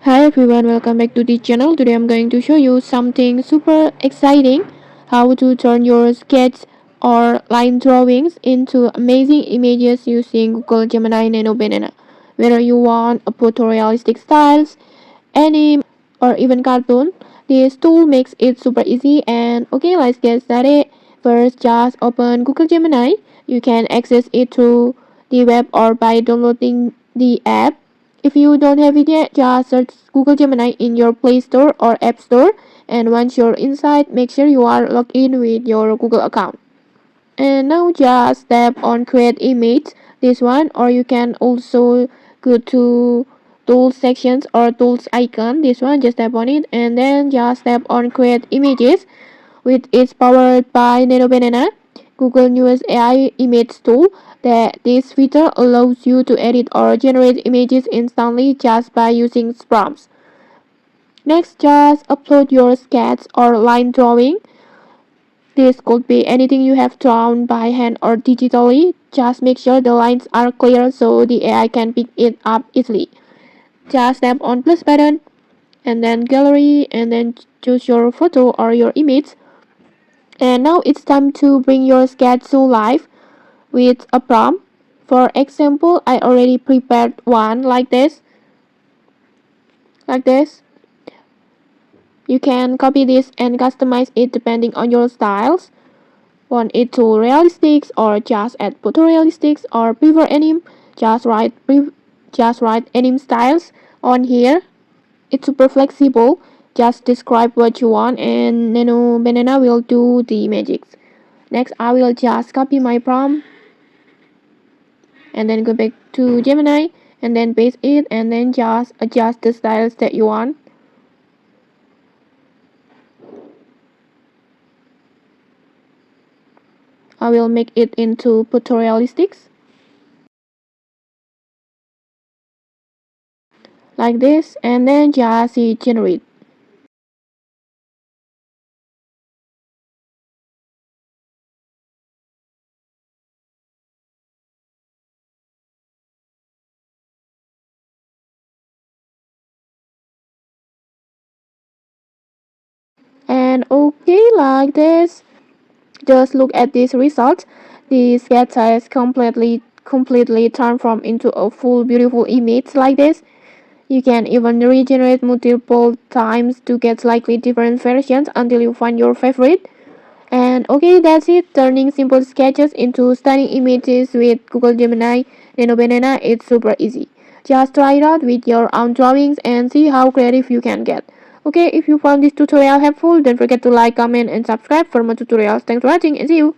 Hi everyone, welcome back to the channel. Today I'm going to show you something super exciting, how to turn your sketch or line drawings into amazing images using Google Gemini Nano Banana. Whether you want a photorealistic styles, anime or even cartoon, this tool makes it super easy. And okay, let's get started. First, just open Google Gemini. You can access it through the web or by downloading the app. If you don't have it yet, just search Google Gemini in your Play Store or App Store. And once you're inside, make sure you are logged in with your Google account. And now just tap on create image, this one, or you can also go to tools sections or tools icon, this one, just tap on it and then just tap on create images, which is powered by Nano Banana, Google newest AI image tool. That this feature allows you to edit or generate images instantly just by using prompts. Next, just upload your sketch or line drawing. This could be anything you have drawn by hand or digitally. Just make sure the lines are clear so the AI can pick it up easily. Just tap on plus button and then gallery and then choose your photo or your image. And now it's time to bring your sketch to life with a prompt. For example, I already prepared one like this. Like this. You can copy this and customize it depending on your styles. Want it to realistic or just add photorealistic or prefer anime? Just write anime styles on here. It's super flexible. Just describe what you want and Nano Banana will do the magics. Next, I will just copy my prompt and then go back to Gemini and then paste it and then just adjust the styles that you want. I will make it into photorealistics like this and then just hit generate. And okay, like this. Just look at this result. The sketch has completely transformed into a full beautiful image like this. You can even regenerate multiple times to get slightly different versions until you find your favorite. And okay, that's it. Turning simple sketches into stunning images with Google Gemini Nano Banana is super easy. Just try it out with your own drawings and see how creative you can get. Okay, if you found this tutorial helpful, don't forget to like, comment, and subscribe for more tutorials. Thanks for watching and see you.